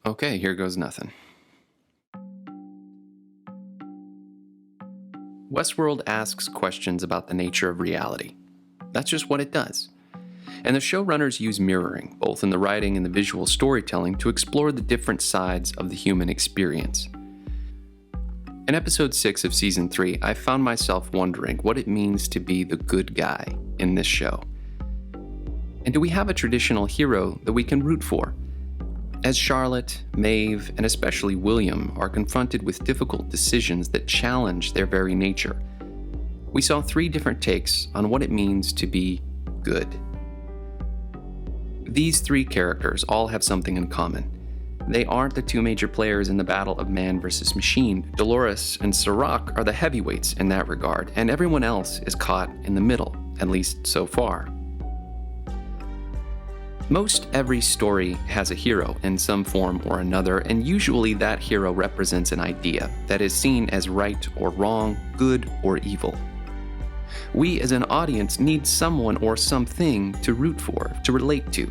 Okay, here goes nothing. Westworld asks questions about the nature of reality. That's just what it does. And the showrunners use mirroring, both in the writing and the visual storytelling, to explore the different sides of the human experience. In episode 6 of season 3, I found myself wondering what it means to be the good guy in this show. And do we have a traditional hero that we can root for? As Charlotte, Maeve, and especially William are confronted with difficult decisions that challenge their very nature, we saw 3 different takes on what it means to be good. These 3 characters all have something in common. They aren't the 2 major players in the battle of man versus machine. Dolores and Serac are the heavyweights in that regard, and everyone else is caught in the middle, at least so far. Most every story has a hero in some form or another, and usually that hero represents an idea that is seen as right or wrong, good or evil. We as an audience need someone or something to root for, to relate to.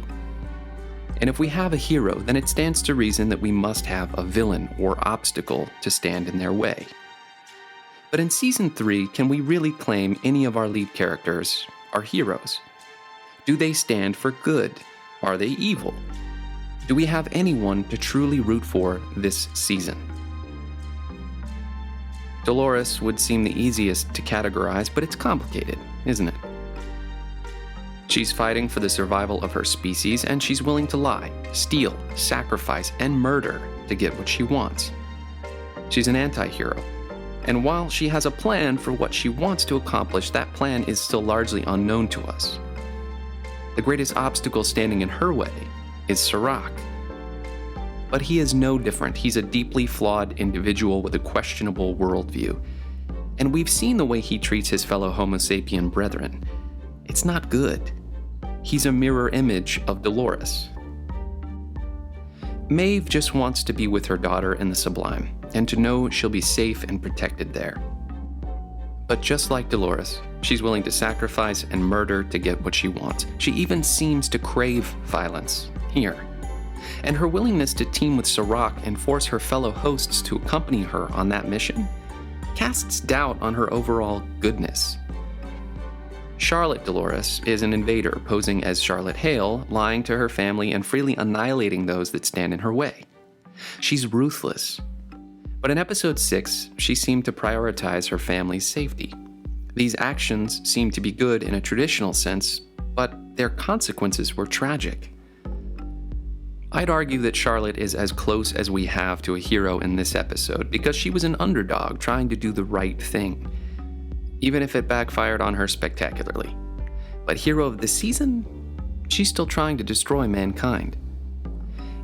And if we have a hero, then it stands to reason that we must have a villain or obstacle to stand in their way. But in season 3, can we really claim any of our lead characters are heroes? Do they stand for good? Are they evil? Do we have anyone to truly root for this season? Dolores would seem the easiest to categorize, but it's complicated, isn't it? She's fighting for the survival of her species, and she's willing to lie, steal, sacrifice, and murder to get what she wants. She's an anti-hero, and while she has a plan for what she wants to accomplish, that plan is still largely unknown to us. The greatest obstacle standing in her way is Serac. But he is no different. He's a deeply flawed individual with a questionable worldview. And we've seen the way he treats his fellow Homo sapien brethren. It's not good. He's a mirror image of Dolores. Maeve just wants to be with her daughter in the sublime, and to know she'll be safe and protected there. But just like Dolores, she's willing to sacrifice and murder to get what she wants. She even seems to crave violence here. And her willingness to team with Serac and force her fellow hosts to accompany her on that mission casts doubt on her overall goodness. Charlotte Dolores is an invader posing as Charlotte Hale, lying to her family and freely annihilating those that stand in her way. She's ruthless. But in episode 6, she seemed to prioritize her family's safety. These actions seemed to be good in a traditional sense, but their consequences were tragic. I'd argue that Charlotte is as close as we have to a hero in this episode because she was an underdog trying to do the right thing, even if it backfired on her spectacularly. But hero of the season? She's still trying to destroy mankind.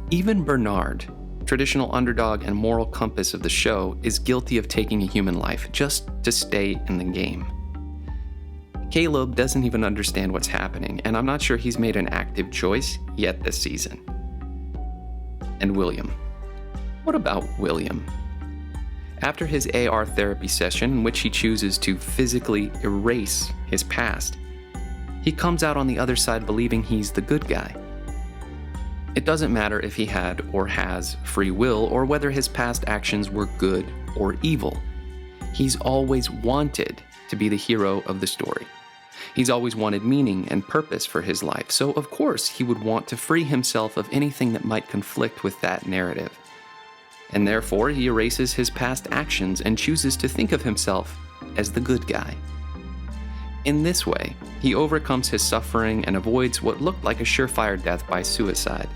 Even Bernard, traditional underdog and moral compass of the show, is guilty of taking a human life just to stay in the game. Caleb doesn't even understand what's happening, and I'm not sure he's made an active choice yet this season. And William. What about William? After his AR therapy session, in which he chooses to physically erase his past, he comes out on the other side believing he's the good guy. It doesn't matter if he had or has free will or whether his past actions were good or evil. He's always wanted to be the hero of the story. He's always wanted meaning and purpose for his life, so of course he would want to free himself of anything that might conflict with that narrative. And therefore he erases his past actions and chooses to think of himself as the good guy. In this way, he overcomes his suffering and avoids what looked like a surefire death by suicide.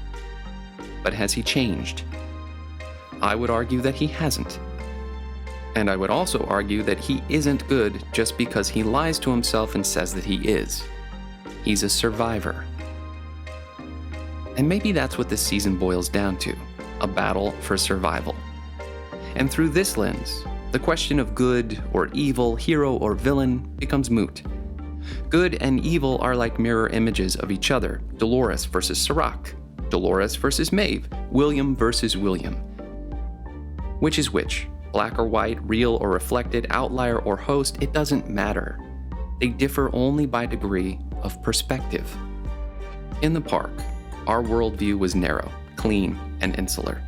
But has he changed? I would argue that he hasn't. And I would also argue that he isn't good just because he lies to himself and says that he is. He's a survivor. And maybe that's what this season boils down to, a battle for survival. And through this lens, the question of good or evil, hero or villain, becomes moot. Good and evil are like mirror images of each other, Dolores versus Serac, Dolores versus Maeve, William versus William. Which is which? Black or white, real or reflected, outlier or host, it doesn't matter. They differ only by degree of perspective. In the park, our worldview was narrow, clean, and insular.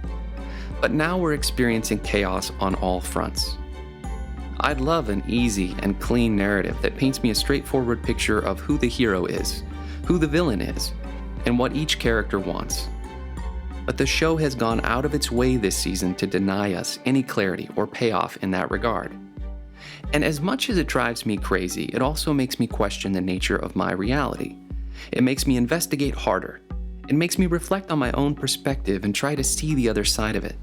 But now we're experiencing chaos on all fronts. I'd love an easy and clean narrative that paints me a straightforward picture of who the hero is, who the villain is, and what each character wants. But the show has gone out of its way this season to deny us any clarity or payoff in that regard. And as much as it drives me crazy, it also makes me question the nature of my reality. It makes me investigate harder. It makes me reflect on my own perspective and try to see the other side of it.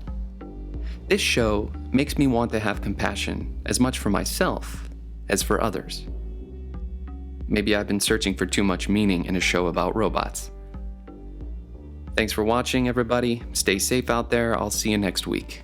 This show makes me want to have compassion as much for myself as for others. Maybe I've been searching for too much meaning in a show about robots. Thanks for watching, everybody. Stay safe out there. I'll see you next week.